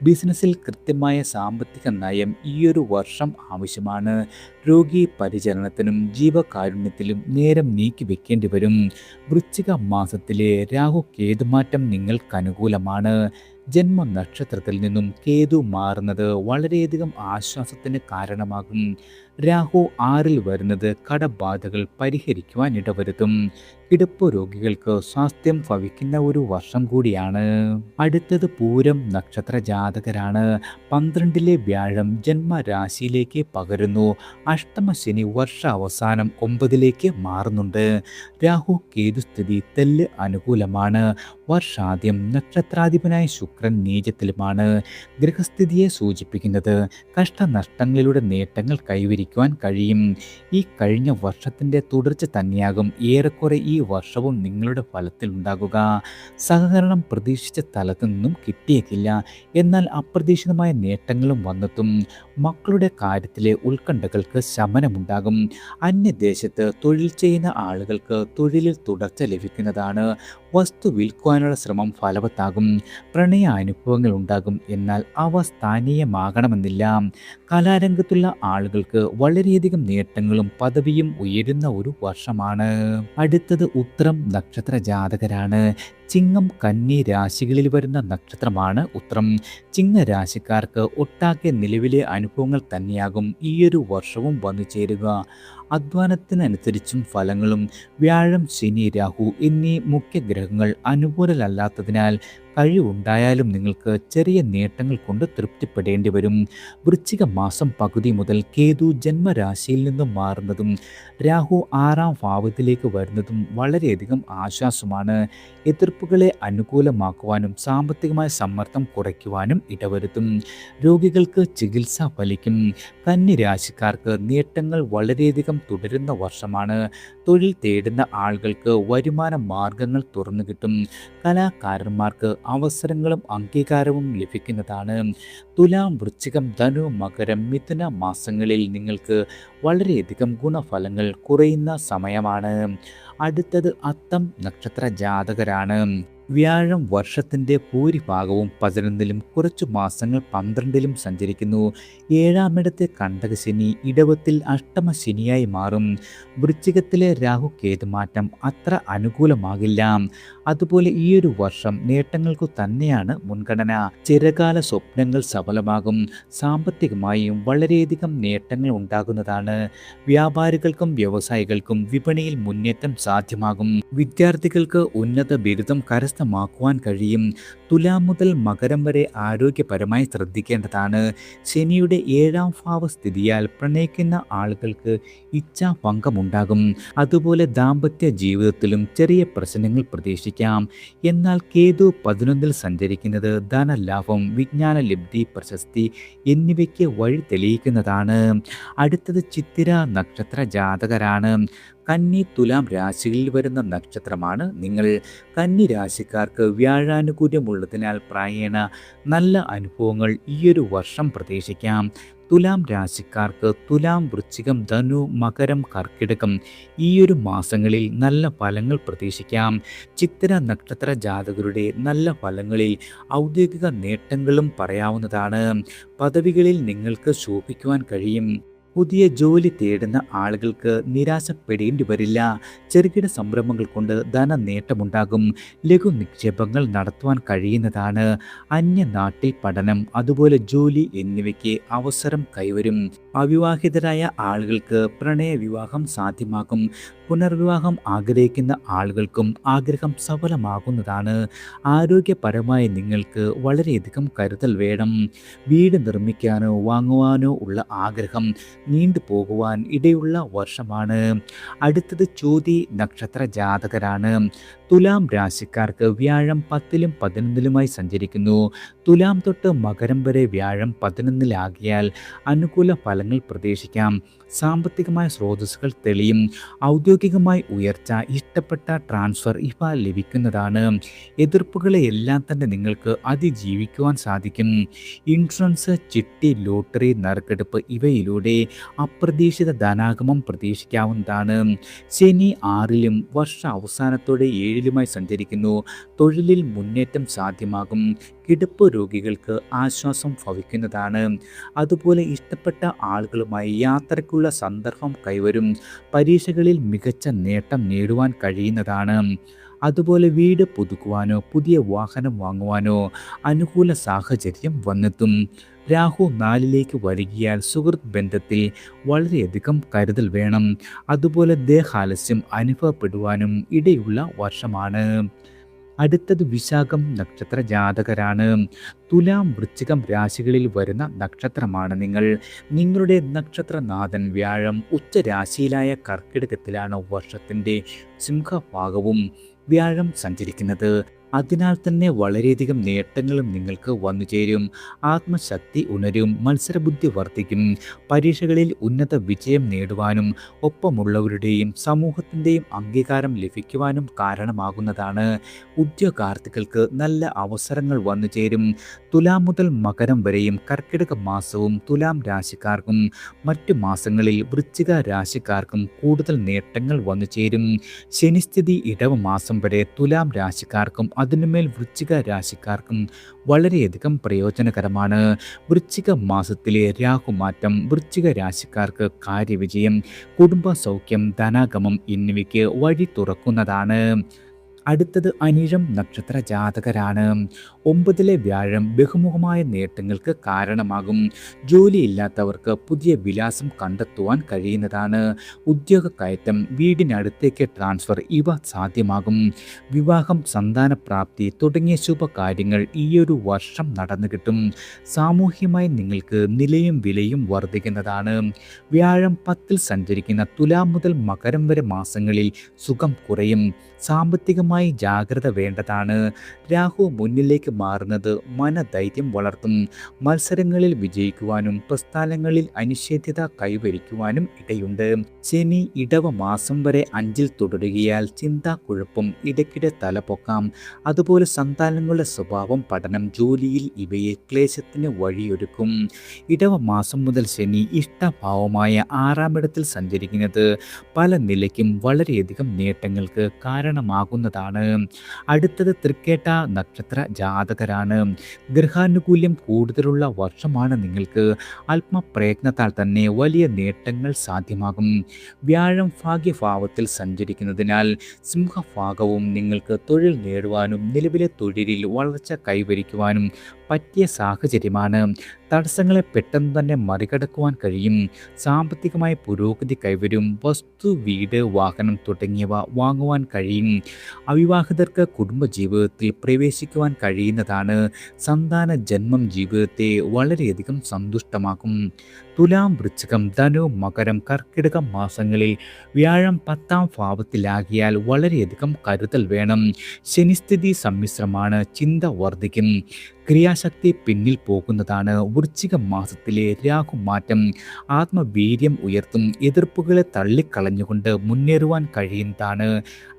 [SPEAKER 1] ബിസിനസ്സിൽ കൃത്യമായ സാമ്പത്തിക നയം ഈയൊരു വർഷം ആവശ്യമാണ്. രോഗി പരിചരണത്തിനും ജീവകാരുണ്യത്തിലും നേരം നീക്കി വെക്കേണ്ടി വരും. വൃശ്ചിക മാസത്തിലെ രാഹു കേതുമാറ്റം നിങ്ങൾക്ക് അനുകൂലമാണ്. ജന്മനക്ഷത്രത്തിൽ നിന്നും കേതു മാറുന്നത് വളരെയധികം ആശ്വാസത്തിന് കാരണമാകും. രാഹു 6-ൽ വരുന്നത് കടബാധകൾ പരിഹരിക്കുവാൻ ഇടവരുത്തും. കിടപ്പ് രോഗികൾക്ക് സ്വാസ്ഥ്യം ഭവിക്കുന്ന ഒരു വർഷം കൂടിയാണ്. അടുത്തത് പൂരം നക്ഷത്ര ജാതകരാണ്. 12-ലെ വ്യാഴം ജന്മരാശിയിലേക്ക് പകരുന്നു. അഷ്ടമശനി വർഷ അവസാനം 9-ലേക്ക് മാറുന്നുണ്ട്. രാഹു കേതുസ്ഥിതി തെല്ല് അനുകൂലമാണ്. വർഷാദ്യം നക്ഷത്രാധിപനായ ശുക്രൻ നീചത്തിലുമാണ്. ഗ്രഹസ്ഥിതിയെ സൂചിപ്പിക്കുന്നത് കഷ്ടനഷ്ടങ്ങളിലൂടെ നേട്ടങ്ങൾ കൈവരിക്കുവാൻ കഴിയും. ഈ കഴിഞ്ഞ വർഷത്തിൻ്റെ തുടർച്ച തന്നെയാകും ഏറെക്കുറെ ഈ വർഷവും നിങ്ങളുടെ ഫലത്തിൽ ഉണ്ടാകുക. സഹകരണം പ്രതീക്ഷിച്ച സ്ഥലത്തു നിന്നും കിട്ടിയേക്കില്ല. എന്നാൽ അപ്രതീക്ഷിതമായ നേട്ടങ്ങളും വന്നെത്തും. മക്കളുടെ കാര്യത്തിലെ ഉത്കണ്ഠകൾക്ക് ശമനമുണ്ടാകും. അന്യദേശത്ത് തൊഴിൽ ചെയ്യുന്ന ആളുകൾക്ക് തൊഴിലിൽ തുടർച്ച ലഭിക്കുന്നതാണ്. വസ്തു വിൽക്കുവാനുള്ള ശ്രമം ഫലവത്താകും. പ്രണയ അനുഭവങ്ങൾ ഉണ്ടാകും. എന്നാൽ അവ സ്ഥാനീയമാകണമെന്നില്ല. കലാരംഗത്തുള്ള ആളുകൾക്ക് വളരെയധികം നേട്ടങ്ങളും പദവിയും ഉയരുന്ന ഒരു വർഷമാണ്. അടുത്തത് ഉത്രം നക്ഷത്ര ജാതകരാണ്. ചിങ്ങം, കന്നി രാശികളിൽ വരുന്ന നക്ഷത്രമാണ് ഉത്രം. ചിങ്ങരാശിക്കാർക്ക് ഒട്ടാകെ നിലവിലെ അനുഭവങ്ങൾ തന്നെയാകും ഈയൊരു വർഷവും വന്നു ചേരുക. അധ്വാനത്തിനനുസരിച്ചും ഫലങ്ങളും. വ്യാഴം, ശനി, രാഹു എന്നീ മുഖ്യ ഗ്രഹങ്ങൾ അനുകൂലമല്ലാത്തതിനാൽ കഴിവുണ്ടായാലും നിങ്ങൾക്ക് ചെറിയ നേട്ടങ്ങൾ കൊണ്ട് തൃപ്തിപ്പെടേണ്ടി വരും. വൃശ്ചിക മാസം പകുതി മുതൽ കേതു ജന്മരാശിയിൽ നിന്നും മാറുന്നതും രാഹു 6-ാം ഭാവത്തിലേക്ക് വരുന്നതും വളരെയധികം ആശ്വാസമാണ്. എതിർപ്പുകളെ അനുകൂലമാക്കുവാനും സാമ്പത്തികമായ സമ്മർദ്ദം കുറയ്ക്കുവാനും ഇടവരുത്തും. രോഗികൾക്ക് ചികിത്സ ഫലിക്കും. കന്നി നേട്ടങ്ങൾ വളരെയധികം തുടരുന്ന വർഷമാണ്. തൊഴിൽ തേടുന്ന ആളുകൾക്ക് വരുമാന മാർഗങ്ങൾ തുറന്നു കിട്ടും. കലാകാരന്മാർക്ക് അവസരങ്ങളും അംഗീകാരവും ലഭിക്കുന്നതാണ്. തുലാം, വൃശ്ചികം, ധനു, മകരം, മിഥുന മാസങ്ങളിൽ നിങ്ങൾക്ക് വളരെയധികം ഗുണഫലങ്ങൾ കുറയുന്ന സമയമാണ്. അടുത്തത് അത്തം നക്ഷത്ര ജാതകരാണ്. വ്യാഴം വർഷത്തിൻ്റെ ഭൂരിഭാഗവും 11-ലും കുറച്ചു മാസങ്ങൾ 12-ലും സഞ്ചരിക്കുന്നു. 7-ാമിടത്തെ കണ്ടകശനി ഇടവത്തിൽ അഷ്ടമശനിയായി മാറും. വൃശ്ചികത്തിലെ രാഹു കേതുമാറ്റം അത്ര അനുകൂലമാകില്ല. അതുപോലെ ഈയൊരു വർഷം നേട്ടങ്ങൾക്കു തന്നെയാണ് മുൻഗണന. ചിരകാല സ്വപ്നങ്ങൾ സഫലമാകും. സാമ്പത്തികമായും വളരെയധികം നേട്ടങ്ങൾ ഉണ്ടാകുന്നതാണ്. വ്യാപാരികൾക്കും വ്യവസായികൾക്കും വിപണിയിൽ മുന്നേറ്റം സാധ്യമാകും. വിദ്യാർത്ഥികൾക്ക് ഉന്നത ബിരുദം കരസ്ഥമാക്കുവാൻ കഴിയും. തുലാം മുതൽ മകരം വരെ ആരോഗ്യപരമായി ശ്രദ്ധിക്കേണ്ടതാണ്. ശനിയുടെ 7-ാം ഭാവസ്ഥിതിയാൽ പ്രണയിക്കുന്ന ആളുകൾക്ക് ഇച്ഛാഭംഗമുണ്ടാകും. അതുപോലെ ദാമ്പത്യ ജീവിതത്തിലും ചെറിയ പ്രശ്നങ്ങൾ പ്രതീക്ഷിക്കാം. എന്നാൽ കേതു 11-ൽ സഞ്ചരിക്കുന്നത് ധനലാഭം, വിജ്ഞാന ലബ്ധി, പ്രശസ്തി എന്നിവയ്ക്ക് വഴി തെളിയിക്കുന്നതാണ്. അടുത്തത് ചിത്തിര നക്ഷത്ര ജാതകരാണ്. കന്നി, തുലാം രാശികളിൽ വരുന്ന നക്ഷത്രമാണ് നിങ്ങൾ. കന്നി രാശിക്കാർക്ക് വ്യാഴാനുകൂല്യമുള്ള ഉള്ളതിനാൽ പ്രായേണ നല്ല അനുഭവങ്ങൾ ഈയൊരു വർഷം പ്രതീക്ഷിക്കാം. തുലാം രാശിക്കാർക്ക് തുലാം, വൃശ്ചികം, ധനു, മകരം, കർക്കിടകം ഈയൊരു മാസങ്ങളിൽ നല്ല ഫലങ്ങൾ പ്രതീക്ഷിക്കാം. ചിത്തിര നക്ഷത്ര ജാതകരുടെ നല്ല ഫലങ്ങളിൽ ഔദ്യോഗിക നേട്ടങ്ങളും പറയാവുന്നതാണ്. പദവികളിൽ നിങ്ങൾക്ക് ശോഭിക്കുവാൻ കഴിയും. പുതിയ ജോലി തേടുന്ന ആളുകൾക്ക് നിരാശപ്പെടേണ്ടി വരില്ല. ചെറുകിട സംരംഭങ്ങൾ കൊണ്ട് ധനനേട്ടമുണ്ടാകും. ലഘു നിക്ഷേപങ്ങൾ നടത്തുവാൻ കഴിയുന്നതാണ്. അന്യനാട്ടിൽ പഠനം, അതുപോലെ ജോലി എന്നിവയ്ക്ക് അവസരം കൈവരും. അവിവാഹിതരായ ആളുകൾക്ക് പ്രണയവിവാഹം സാധ്യമാകും. പുനർവിവാഹം ആഗ്രഹിക്കുന്ന ആളുകൾക്കും ആഗ്രഹം സഫലമാകുന്നതാണ്. ആരോഗ്യപരമായി നിങ്ങൾക്ക് വളരെയധികം കരുതൽ വേണം. വീട് നിർമ്മിക്കാനോ വാങ്ങുവാനോ ഉള്ള ആഗ്രഹം നീണ്ടുപോകുവാൻ ഇടയുള്ള വർഷമാണ്. അടുത്തത് ചോതി നക്ഷത്ര ജാതകരാണ്. തുലാം രാശിക്കാർക്ക് വ്യാഴം 10ലും 11ലുമായി സഞ്ചരിക്കുന്നു. തുലാം തൊട്ട് മകരം വരെ വ്യാഴം 11-ലാകിയാൽ അനുകൂല ഫലങ്ങൾ പ്രതീക്ഷിക്കാം. സാമ്പത്തികമായ സ്രോതസ്സുകൾ തെളിയും. ഔദ്യോഗികമായി ഉയർച്ച, ഇഷ്ടപ്പെട്ട ട്രാൻസ്ഫർ ഇവ ലഭിക്കുന്നതാണ്. എതിർപ്പുകളെയെല്ലാം തന്നെ നിങ്ങൾക്ക് അതിജീവിക്കുവാൻ സാധിക്കും. ഇൻഷുറൻസ്, ചിട്ടി, ലോട്ടറി, നറുക്കെടുപ്പ് ഇവയിലൂടെ അപ്രതീക്ഷിത ധനാഗമം പ്രതീക്ഷിക്കാവുന്നതാണ്. ശനി 6ലും വർഷ അവസാനത്തോടെ 7ലുമായി സഞ്ചരിക്കുന്നു. തൊഴിലിൽ മുന്നേറ്റം സാധ്യമാകും. കിടപ്പ് രോഗികൾക്ക് ആശ്വാസം ഭവിക്കുന്നതാണ്. അതുപോലെ ഇഷ്ടപ്പെട്ട ആളുകളുമായി യാത്രയ്ക്കുള്ള സന്ദർഭം കൈവരും. പരീക്ഷകളിൽ മികച്ച നേട്ടം നേടുവാൻ കഴിയുന്നതാണ്. അതുപോലെ വീട് പുതുക്കുവാനോ പുതിയ വാഹനം വാങ്ങുവാനോ അനുകൂല സാഹചര്യം വന്നെത്തും. രാഹു 4ലേക്ക് വരികയാൽ സുഹൃത്ത് ബന്ധത്തിൽ വളരെയധികം കരുതൽ വേണം. അതുപോലെ ദേഹാലസ്യം അനുഭവപ്പെടുവാനും ഇടയുള്ള വർഷമാണ്. അടുത്തത് വിശാഖം നക്ഷത്ര ജാതകരാണ്. തുലാം, വൃശ്ചികം രാശികളിൽ വരുന്ന നക്ഷത്രമാണ് നിങ്ങൾ. നിങ്ങളുടെ നക്ഷത്രനാഥൻ വ്യാഴം ഉച്ചരാശിയിലായ കർക്കിടകത്തിലാണ് വർഷത്തിൻ്റെ സിംഹഭാഗവും വ്യാഴം സഞ്ചരിക്കുന്നത്. അതിനാൽ തന്നെ വളരെയധികം നേട്ടങ്ങളും നിങ്ങൾക്ക് വന്നു ചേരും. ആത്മശക്തി ഉണരും. മത്സരബുദ്ധി വർദ്ധിക്കും. പരീക്ഷകളിൽ ഉന്നത വിജയം നേടുവാനും ഒപ്പമുള്ളവരുടെയും സമൂഹത്തിൻ്റെയും അംഗീകാരം ലഭിക്കുവാനും കാരണമാകുന്നതാണ്. ഉദ്യോഗാർത്ഥികൾക്ക് നല്ല അവസരങ്ങൾ വന്നു ചേരും. തുലാം മുതൽ മകരം വരെയും കർക്കിടക മാസവും തുലാം രാശിക്കാർക്കും മറ്റു മാസങ്ങളിൽ വൃശ്ചിക രാശിക്കാർക്കും കൂടുതൽ നേട്ടങ്ങൾ വന്നു ചേരും. ശനിസ്ഥിതി ഇടവ മാസം വരെ തുലാം രാശിക്കാർക്കും അതിനുമേൽ വൃശ്ചിക രാശിക്കാർക്കും വളരെയധികം പ്രയോജനകരമാണ്. വൃശ്ചിക മാസത്തിലെ രാഹുമാറ്റം വൃശ്ചിക രാശിക്കാർക്ക് കാര്യവിജയം, കുടുംബ സൗഖ്യം, ധനാഗമം എന്നിവയ്ക്ക് വഴി തുറക്കുന്നതാണ്. അടുത്തത് അനിഴം നക്ഷത്ര ജാതകരാണ്. 9ലെ വ്യാഴം ബഹുമുഖമായ നേട്ടങ്ങൾക്ക് കാരണമാകും. ജോലിയില്ലാത്തവർക്ക് പുതിയ വിലാസം കണ്ടെത്തുവാൻ കഴിയുന്നതാണ്. ഉദ്യോഗ കയറ്റം, വീടിനടുത്തേക്ക് ട്രാൻസ്ഫർ ഇവ സാധ്യമാകും. വിവാഹം, സന്താനപ്രാപ്തി തുടങ്ങിയ ശുഭകാര്യങ്ങൾ ഈയൊരു വർഷം നടന്നു കിട്ടും. സാമൂഹ്യമായി നിങ്ങൾക്ക് നിലയും വിലയും വർദ്ധിക്കുന്നതാണ്. വ്യാഴം 10ൽ സഞ്ചരിക്കുന്ന തുലാം മുതൽ മകരം വരെ മാസങ്ങളിൽ സുഖം കുറയും. സാമ്പത്തികമായി ജാഗ്രത വേണ്ടതാണ്. രാഹു മുന്നിലേക്ക് മാറുന്നത് മനധൈര്യം വളർത്തും. മത്സരങ്ങളിൽ വിജയിക്കുവാനും പ്രസ്ഥാനങ്ങളിൽ അനിശ്ചിതത കൈവരിക്കുവാനും ഇടയുണ്ട്. ശനി ഇടവ മാസം വരെ 5ൽ തുടരുകയാൽ ചിന്താക്കുഴപ്പം, ഇടയ്ക്കിടെ തലപൊക്കാം. അതുപോലെ സന്താനങ്ങളുടെ സ്വഭാവം, പഠനം, ജോലിയിൽ ഇവയെ ക്ലേശത്തിന് വഴിയൊരുക്കും. ഇടവ മാസം മുതൽ ശനി ഇഷ്ടഭാവമായ 6ാമിടത്തിൽ സഞ്ചരിക്കുന്നത് പല നിലയ്ക്കും വളരെയധികം നേട്ടങ്ങൾക്ക് കാരണമാകുന്നതാണ്. അടുത്തത് തൃക്കേട്ട നക്ഷത്ര ജാതകരാണ്. ഗ്രഹാനുകൂല്യം കൂടുതലുള്ള വർഷമാണ് നിങ്ങൾക്ക്. ആത്മപ്രയത്നത്താൽ തന്നെ വലിയ നേട്ടങ്ങൾ സാധ്യമാകും. വ്യാഴം ഭാഗ്യഭാവത്തിൽ സഞ്ചരിക്കുന്നതിനാൽ സിംഹഭാഗവും നിങ്ങൾക്ക് തൊഴിൽ നേടുവാനും നിലവിലെ തൊഴിലിൽ വളർച്ച കൈവരിക്കുവാനും പറ്റിയ സാഹചര്യമാണ്. തടസ്സങ്ങളെ പെട്ടെന്ന് തന്നെ മറികടക്കുവാൻ കഴിയും. സാമ്പത്തികമായ പുരോഗതി കൈവരും. വസ്തു, വീട്, വാഹനം തുടങ്ങിയവ വാങ്ങുവാൻ കഴിയും. അവിവാഹിതർക്ക് കുടുംബജീവിതത്തിൽ പ്രവേശിക്കുവാൻ കഴിയുന്നതാണ്. സന്താന ജന്മം ജീവിതത്തെ വളരെയധികം സന്തുഷ്ടമാക്കും. തുലാം, വൃശ്ചികം, ധനു, മകരം, കർക്കിടകം മാസങ്ങളിൽ വ്യാഴം 10ാം ഭാവത്തിലാകിയാൽ വളരെയധികം കരുതൽ വേണം. ശനിസ്ഥിതി സമ്മിശ്രമാണ്. ചിന്ത വർദ്ധിക്കും. ക്രിയാശക്തി പിന്നിൽ പോകുന്നതാണ്. വൃശ്ചിക മാസത്തിലെ രാഹുമാറ്റം ആത്മവീര്യം ഉയർത്തും, എതിർപ്പുകളെ തള്ളിക്കളഞ്ഞുകൊണ്ട് മുന്നേറുവാൻ കഴിയുന്നതാണ്.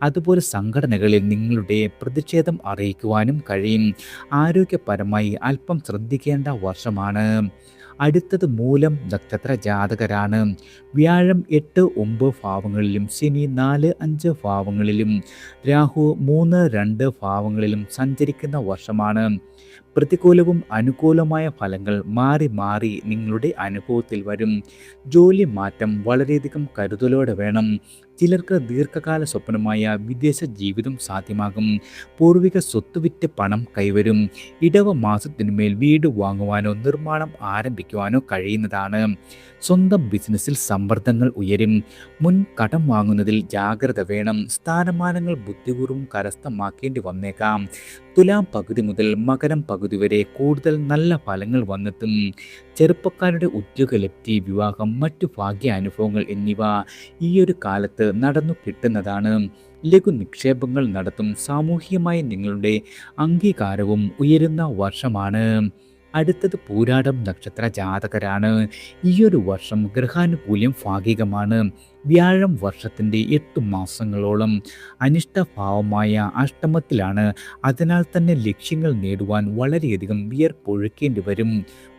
[SPEAKER 1] അതുപോലെ സംഘടനകളിൽ നിങ്ങളുടെ പ്രതിഷേധം അറിയിക്കുവാനും കഴിയും. ആരോഗ്യപരമായി അല്പം ശ്രദ്ധിക്കേണ്ട വർഷമാണ്. അടുത്തത് മൂലം നക്ഷത്ര ജാതകരാണ്. വ്യാഴം 8, 9 ഭാവങ്ങളിലും ശനി 4, 5 ഭാവങ്ങളിലും രാഹു 3, 2 ഭാവങ്ങളിലും സഞ്ചരിക്കുന്ന വർഷമാണ്. പ്രതികൂലവും അനുകൂലമായ ഫലങ്ങൾ മാറി മാറി നിങ്ങളുടെ അനുഭവത്തിൽ വരും. ജോലി മാറ്റം വളരെയധികം കരുതലോടെ വേണം. ചിലർക്ക് ദീർഘകാല സ്വപ്നമായ വിദേശ ജീവിതം സാധ്യമാകും. പൂർവിക സ്വത്ത് വിറ്റ് പണം കൈവരും. ഇടവ മാസത്തിനുമേൽ വീട് വാങ്ങുവാനോ നിർമ്മാണം ആരംഭിക്കുവാനോ കഴിയുന്നതാണ്. സ്വന്തം ബിസിനസ്സിൽ സമ്മർദ്ദങ്ങൾ ഉയരും. മുൻ കടം വാങ്ങുന്നതിൽ ജാഗ്രത വേണം. സ്ഥാനമാനങ്ങൾ ബുദ്ധിപൂർവ്വം കരസ്ഥമാക്കേണ്ടി വന്നേക്കാം. തുലാം പകുതി മുതൽ മകരം പകുതി വരെ കൂടുതൽ നല്ല ഫലങ്ങൾ വന്നെത്തും. ചെറുപ്പക്കാരുടെ ഉദ്യോഗലബ്ധി, വിവാഹം, മറ്റു ഭാഗ്യ അനുഭവങ്ങൾ എന്നിവ ഈ ഒരു കാലത്ത് നടന്നു കിട്ടുന്നതാണ്. ലഘു നിക്ഷേപങ്ങൾ നടത്തും. സാമൂഹികമായി നിങ്ങളുടെ അംഗീകാരവും ഉയരുന്ന വർഷമാണ്. അടുത്തത് പൂരാടം നക്ഷത്ര ജാതകരാണ്. ഈയൊരു വർഷം ഗ്രഹാനുകൂല്യം ഭാഗികമാണ്. വ്യാഴം വർഷത്തിൻ്റെ 8 മാസങ്ങളോളം അനിഷ്ടഭാവമായ അഷ്ടമത്തിലാണ്. അതിനാൽ തന്നെ ലക്ഷ്യങ്ങൾ നേടുവാൻ വളരെയധികം വിയർപ്പൊഴുക്കേണ്ടി വരും.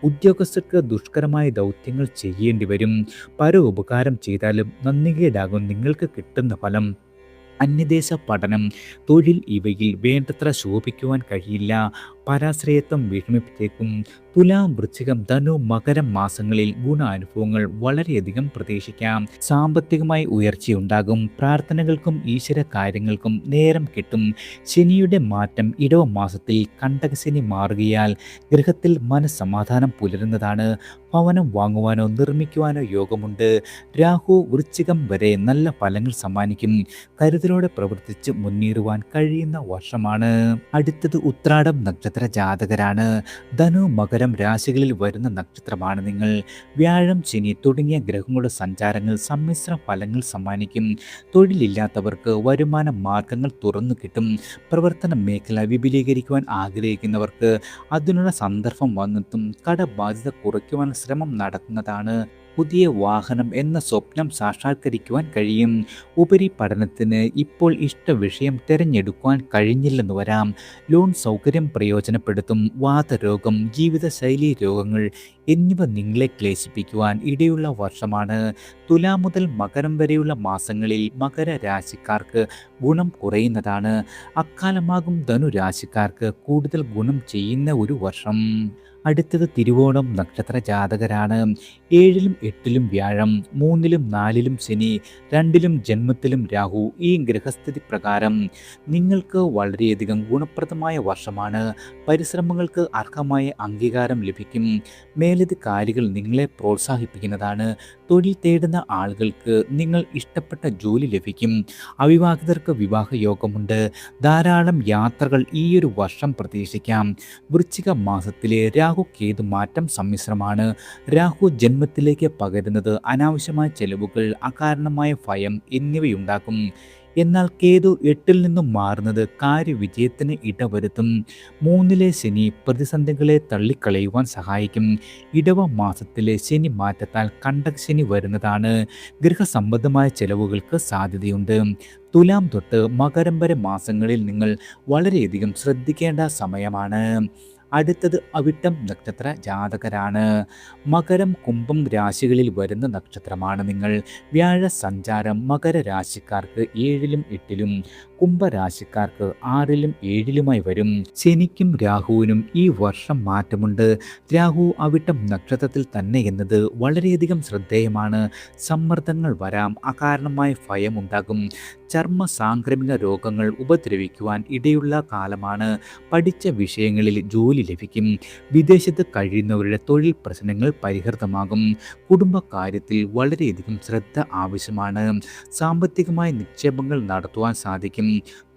[SPEAKER 1] ഉദ്യോഗസ്ഥർക്ക് ദുഷ്കരമായ ദൗത്യങ്ങൾ ചെയ്യേണ്ടി വരും. പരോപകാരം ചെയ്താലും നന്ദികേടാകും നിങ്ങൾക്ക് കിട്ടുന്ന ഫലം. അന്യദേശ പഠനം, തൊഴിൽ ഇവയിൽ വേണ്ടത്ര ശോഭിക്കുവാൻ കഴിയില്ല. പരാശ്രയത്വം വിഷമിപ്പിച്ചേക്കും. തുലാം, വൃശ്ചികം, ധനു, മകരം മാസങ്ങളിൽ ഗുണാനുഭവങ്ങൾ വളരെയധികം പ്രതീക്ഷിക്കാം. സാമ്പത്തികമായി ഉയർച്ചയുണ്ടാകും. പ്രാർത്ഥനകൾക്കും ഈശ്വര കാര്യങ്ങൾക്കും നേരം കിട്ടും. ശനിയുടെ മാറ്റം ഇടവ മാസത്തിൽ കണ്ടകശനി മാറുകയാൽ ഗൃഹത്തിൽ മനസ്സമാധാനം പുലരുന്നതാണ്. ഭവനം വാങ്ങുവാനോ നിർമ്മിക്കുവാനോ യോഗമുണ്ട്. രാഹു വൃശ്ചികം വരെ നല്ല ഫലങ്ങൾ സമ്മാനിക്കും. കരുതലോടെ പ്രവർത്തിച്ച് മുന്നേറുവാൻ കഴിയുന്ന വർഷമാണ്. അടുത്തത് ഉത്രാടം നക്ഷത്ര ജാതകരാണ്. ധനു, മകരം രാശികളിൽ വരുന്ന നക്ഷത്രമാണ് നിങ്ങൾ. വ്യാഴം, ശനി തുടങ്ങിയ ഗ്രഹങ്ങളുടെ സഞ്ചാരങ്ങൾ സമ്മിശ്ര ഫലങ്ങൾ സമ്മാനിക്കും. തൊഴിലില്ലാത്തവർക്ക് വരുമാന മാർഗങ്ങൾ തുറന്നു കിട്ടും. പ്രവർത്തന മേഖല വിപുലീകരിക്കുവാൻ ആഗ്രഹിക്കുന്നവർക്ക് അതിനുള്ള സന്ദർഭം വന്നെത്തും. കടബാധ്യത കുറയ്ക്കുവാൻ ശ്രമം നടത്തുന്നതാണ്. പുതിയ വാഹനം എന്ന സ്വപ്നം സാക്ഷാത്കരിക്കുവാൻ കഴിയും. ഉപരിപഠനത്തിന് ഇപ്പോൾ ഇഷ്ട വിഷയം തിരഞ്ഞെടുക്കുവാൻ കഴിഞ്ഞില്ലെന്ന് വരാം. ലോൺ സൗകര്യം പ്രയോജനപ്പെടുത്തും. വാതരോഗം, ജീവിതശൈലി രോഗങ്ങൾ എന്നിവ നിങ്ങളെ ക്ലേശിപ്പിക്കുവാൻ ഇടയുള്ള വർഷമാണ്. തുലാം മുതൽ മകരം വരെയുള്ള മാസങ്ങളിൽ മകര രാശിക്കാർക്ക് ഗുണം കുറയുന്നതാണ്. അക്കാലമാകും ധനുരാശിക്കാർക്ക് കൂടുതൽ ഗുണം ചെയ്യുന്ന ഒരു വർഷം. അടുത്തത് തിരുവോണം നക്ഷത്ര ജാതകരാണ്. 7-ലും 8-ലും വ്യാഴം, 3-ലും 4-ലും ശനി, 2-ലും ജന്മത്തിലും രാഹു. ഈ ഗ്രഹസ്ഥിതി പ്രകാരം നിങ്ങൾക്ക് വളരെയധികം ഗുണപ്രദമായ വർഷമാണ്. പരിശ്രമങ്ങൾക്ക് അർഹമായ അംഗീകാരം ലഭിക്കും. മേലധികാരികൾ നിങ്ങളെ പ്രോത്സാഹിപ്പിക്കുന്നതാണ്. തൊഴിൽ തേടുന്ന ആളുകൾക്ക് നിങ്ങൾ ഇഷ്ടപ്പെട്ട ജോലി ലഭിക്കും. അവിവാഹിതർക്ക് വിവാഹയോഗമുണ്ട്. ധാരാളം യാത്രകൾ ഈയൊരു വർഷം പ്രതീക്ഷിക്കാം. വൃശ്ചിക മാസത്തിലെ രാഹു കേതു മാറ്റം സമ്മിശ്രമാണ്. രാഹു ജന്മത്തിലേക്ക് പകരുന്നത് അനാവശ്യമായ ചെലവുകൾ, അകാരണമായ ഭയം എന്നിവയുണ്ടാക്കും. എന്നാൽ കേതു 8-ൽ നിന്നും മാറുന്നത് കാര്യവിജയത്തിന് ഇടവരുത്തും. 3-ലെ ശനി പ്രതിസന്ധികളെ തള്ളിക്കളയുവാൻ സഹായിക്കും. ഇടവ മാസത്തിലെ ശനി മാറ്റത്താൽ കണ്ടകശനി വരുന്നതാണ്. ഗൃഹസംബന്ധമായ ചെലവുകൾക്ക് സാധ്യതയുണ്ട്. തുലാം തൊട്ട് മകരം വരെ മാസങ്ങളിൽ നിങ്ങൾ വളരെയധികം ശ്രദ്ധിക്കേണ്ട സമയമാണ്. അടുത്തത് അവിട്ടം നക്ഷത്ര ജാതകരാണ്. മകരം, കുംഭം രാശികളിൽ വരുന്ന നക്ഷത്രമാണ് നിങ്ങൾ. വ്യാഴ സഞ്ചാരം മകര രാശിക്കാർക്ക് 7-ലും 8-ലും, കുംഭരാശിക്കാർക്ക് 6-ലും 7-ലുമായി വരും. ശനിക്കും രാഹുവിനും ഈ വർഷം മാറ്റമുണ്ട്. രാഹു അവിട്ടം നക്ഷത്രത്തിൽ തന്നെ എന്നത് വളരെയധികം ശ്രദ്ധേയമാണ്. സമ്മർദ്ദങ്ങൾ വരാം. അകാരണമായ ഭയമുണ്ടാകും. ചർമ്മ സാംക്രമിക രോഗങ്ങൾ ഉപദ്രവിക്കുവാൻ ഇടയുള്ള കാലമാണ്. പഠിച്ച വിഷയങ്ങളിൽ ജോലി ലഭിക്കും. വിദേശത്ത് കഴിയുന്നവരുടെ തൊഴിൽ പ്രശ്നങ്ങൾ പരിഹൃതമാകും. കുടുംബകാര്യത്തിൽ വളരെയധികം ശ്രദ്ധ ആവശ്യമാണ്. സാമ്പത്തികമായ നിക്ഷേപങ്ങൾ നടത്തുവാൻ സാധിക്കും.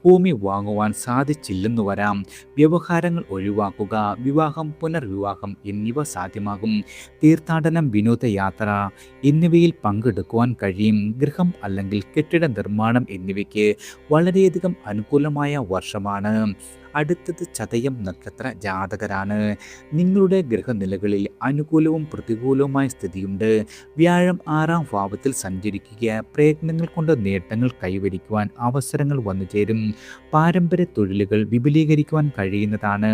[SPEAKER 1] ഭൂമി വാങ്ങുവാൻ സാധിച്ചില്ലെന്നു വരാം. വ്യവഹാരങ്ങൾ ഒഴിവാക്കുക. വിവാഹം, പുനർവിവാഹം എന്നിവ സാധ്യമാകും. തീർത്ഥാടനം, വിനോദയാത്ര എന്നിവയിൽ പങ്കെടുക്കുവാൻ കഴിയും. ഗൃഹം അല്ലെങ്കിൽ കെട്ടിട നിർമ്മാണം എന്നിവയ്ക്ക് വളരെയധികം അനുകൂലമായ വർഷമാണ്. അടുത്തത് ചതയം നക്ഷത്ര ജാതകരാണ്. നിങ്ങളുടെ ഗ്രഹനിലകളിൽ അനുകൂലവും പ്രതികൂലവുമായ സ്ഥിതിയുണ്ട്. വ്യാഴം 6-ാം ഭാവത്തിൽ സഞ്ചരിക്കുക പ്രയത്നങ്ങൾ കൊണ്ട് നേട്ടങ്ങൾ കൈവരിക്കുവാൻ അവസരങ്ങൾ വന്നു ചേരും. പാരമ്പര്യ തൊഴിലുകൾ വിപുലീകരിക്കുവാൻ കഴിയുന്നതാണ്.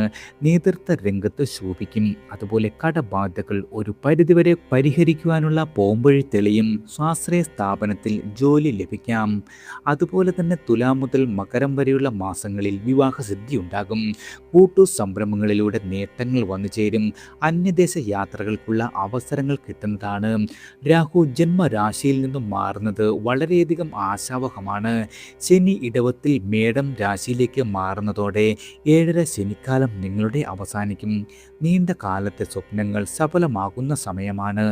[SPEAKER 1] നേതൃത്വ രംഗത്ത് ശോഭിക്കും. അതുപോലെ കടബാധ്യതകൾ ഒരു പരിധിവരെ പരിഹരിക്കുവാനുള്ള പോംവഴി തെളിയും. സ്വാശ്രയ സ്ഥാപനത്തിൽ ജോലി ലഭിക്കാം. അതുപോലെ തന്നെ തുലാം മുതൽ മകരം വരെയുള്ള മാസങ്ങളിൽ വിവാഹസിദ്ധി ഉണ്ടാകും. കൂട്ടു സംരംഭങ്ങളിലൂടെ നേട്ടങ്ങൾ വന്നു ചേരും. അന്യദേശ യാത്രകൾക്കുള്ള അവസരങ്ങൾ കിട്ടുന്നതാണ്. രാഹു ജന്മരാശിയിൽ നിന്നും മാറുന്നത് വളരെയധികം ആശാവഹമാണ്. ശനി ഇടവത്തിൽ മേടം രാശിയിലേക്ക് മാറുന്നതോടെ 7.5 ശനിക്കാലം നിങ്ങളുടെ അവസാനിക്കും. നീണ്ട കാലത്തെ സ്വപ്നങ്ങൾ സഫലമാകുന്ന സമയമാണ്.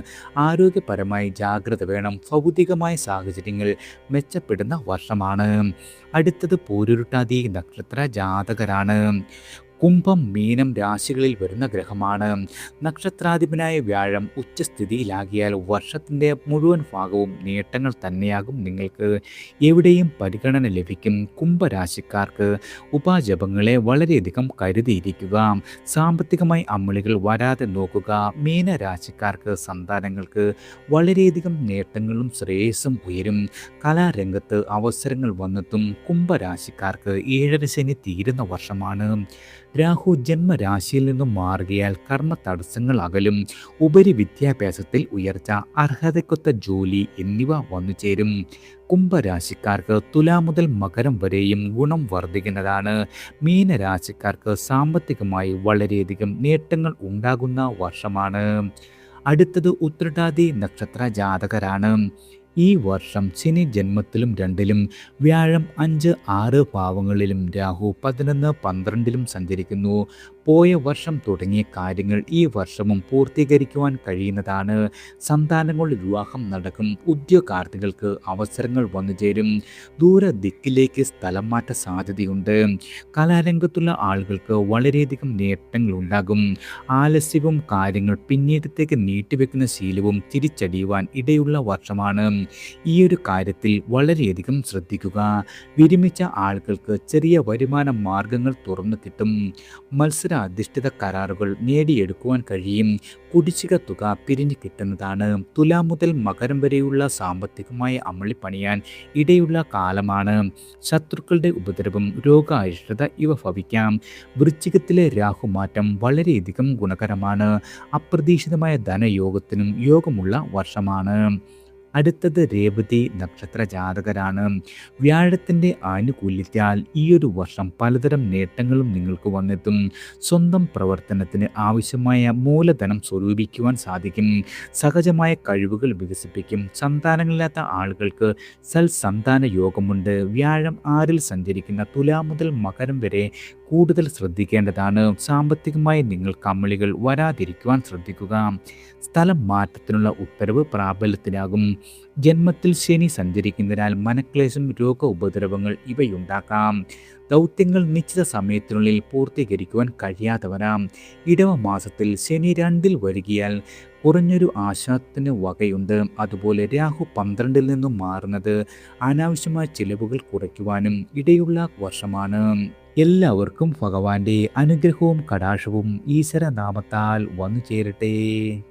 [SPEAKER 1] ആരോഗ്യപരമായി ജാഗ്രത വേണം. ഭൗതികമായ സാഹചര്യങ്ങൾ മെച്ചപ്പെടുന്ന വർഷമാണ്. അടുത്തത് പൂരുരുട്ടാതി നക്ഷത്ര ജാതകരാണ്. കുംഭം മീനം രാശികളിൽ വരുന്ന ഗ്രഹമാണ്. നക്ഷത്രാധിപനായ വ്യാഴം ഉച്ചസ്ഥിതിയിലാകിയാൽ വർഷത്തിൻ്റെ മുഴുവൻ ഭാഗവും നേട്ടങ്ങൾ തന്നെയാകും. നിങ്ങൾക്ക് എവിടെയും പരിഗണന ലഭിക്കും. കുംഭരാശിക്കാർക്ക് ഉപാജപങ്ങളെ വളരെയധികം കരുതിയിരിക്കുക. സാമ്പത്തികമായി അമ്മിളികൾ വരാതെ നോക്കുക. മീനരാശിക്കാർക്ക് സന്താനങ്ങൾക്ക് വളരെയധികം നേട്ടങ്ങളും ശ്രേയസ്സും ഉയരും. കലാരംഗത്ത് അവസരങ്ങൾ വന്നെത്തും. കുംഭരാശിക്കാർക്ക് 7.5 ശനി തീരുന്ന വർഷമാണ്. രാഹു ജന്മരാശിയിൽ നിന്നും മാറുകയാൽ കർമ്മ തടസ്സങ്ങൾ അകലും. ഉപരി വിദ്യാഭ്യാസത്തിൽ ഉയർച്ച, അർഹതയ്ക്കൊത്ത ജോലി എന്നിവ വന്നു ചേരും. കുംഭരാശിക്കാർക്ക് തുലാം മുതൽ മകരം വരെയും ഗുണം വർദ്ധിക്കുന്നതാണ്. മീനരാശിക്കാർക്ക് സാമ്പത്തികമായി വളരെയധികം നേട്ടങ്ങൾ ഉണ്ടാകുന്ന വർഷമാണ്. അടുത്തത് ഉത്രട്ടാതി നക്ഷത്ര ജാതകരാണ്. ഈ വർഷം ശനി ജന്മത്തിലും 2-ലും, വ്യാഴം 5, 6 ഭാവങ്ങളിലും, രാഹു 11, 12-ലും സഞ്ചരിക്കുന്നു. പോയ വർഷം തുടങ്ങിയ കാര്യങ്ങൾ ഈ വർഷവും പൂർത്തീകരിക്കുവാൻ കഴിയുന്നതാണ്. സന്താനങ്ങളുടെ വിവാഹം നടക്കും. ഉദ്യോഗാർത്ഥികൾക്ക് അവസരങ്ങൾ വന്നു ചേരും. ദൂര ദിക്കിലേക്ക് സ്ഥലം മാറ്റ സാധ്യതയുണ്ട്. കലാരംഗത്തുള്ള ആളുകൾക്ക് വളരെയധികം നേട്ടങ്ങൾ ഉണ്ടാകും. ആലസ്യവും കാര്യങ്ങൾ പിന്നീടത്തേക്ക് നീട്ടിവെക്കുന്ന ശീലവും തിരിച്ചടിയുവാൻ ഇടയുള്ള വർഷമാണ്. ഈ ഒരു കാര്യത്തിൽ വളരെയധികം ശ്രദ്ധിക്കുക. വിരമിച്ച ആളുകൾക്ക് ചെറിയ വരുമാന മാർഗങ്ങൾ തുറന്നു കിട്ടും. മത്സരാധിഷ്ഠിത കരാറുകൾ നേടിയെടുക്കുവാൻ കഴിയും. കുടിശ്ശിക തുക പിരിഞ്ഞു കിട്ടുന്നതാണ്. തുലാം മുതൽ മകരം വരെയുള്ള സാമ്പത്തികമായ അമളി പണിയാൻ ഇടയുള്ള കാലമാണ്. ശത്രുക്കളുടെ ഉപദ്രവം, രോഗാരിഷ്ടത ഇവ ഭവിക്കാം. വൃശ്ചികത്തിലെ രാഹുമാറ്റം വളരെയധികം ഗുണകരമാണ്. അപ്രതീക്ഷിതമായ ധനയോഗത്തിനും യോഗമുള്ള വർഷമാണ്. അടുത്തത് രേവതി നക്ഷത്ര ജാതകരാണ്. വ്യാഴത്തിൻ്റെ ആനുകൂല്യത്താൽ ഈയൊരു വർഷം പലതരം നേട്ടങ്ങളും നിങ്ങൾക്ക് വന്നെത്തും. സ്വന്തം പ്രവർത്തനത്തിന് ആവശ്യമായ മൂലധനം സ്വരൂപിക്കുവാൻ സാധിക്കും. സഹജമായ കഴിവുകൾ വികസിപ്പിക്കും. സന്താനങ്ങളില്ലാത്ത ആളുകൾക്ക് സൽസന്താന യോഗമുണ്ട്. വ്യാഴം 6-ൽ സഞ്ചരിക്കുന്ന തുലാം മുതൽ മകരം വരെ കൂടുതൽ ശ്രദ്ധിക്കേണ്ടതാണ്. സാമ്പത്തികമായി നിങ്ങൾ കമ്മിളികൾ വരാതിരിക്കുവാൻ ശ്രദ്ധിക്കുക. സ്ഥലം മാറ്റത്തിനുള്ള ഉത്തരവ് പ്രാബല്യത്തിലാകും. ജന്മത്തിൽ ശനി സഞ്ചരിക്കുന്നതിനാൽ മനക്ലേശം, രോഗ ഉപദ്രവങ്ങൾ ഇവയുണ്ടാക്കാം. ദൗത്യങ്ങൾ നിശ്ചിത സമയത്തിനുള്ളിൽ പൂർത്തീകരിക്കുവാൻ കഴിയാതെ വരാം. ഇടവ മാസത്തിൽ ശനി 2-ൽ വരികയാൽ കുറഞ്ഞൊരു ആശാത്തിന് വകയുണ്ട്. അതുപോലെ രാഹു 12-ൽ നിന്നും മാറുന്നത് അനാവശ്യമായ ചിലവുകൾ കുറയ്ക്കുവാനും ഇടയുള്ള വർഷമാണ്. എല്ലാവർക്കും ഭഗവാന്റെ അനുഗ്രഹവും കടാക്ഷവും ഈശ്വരനാമത്താൽ വന്നു ചേരട്ടെ.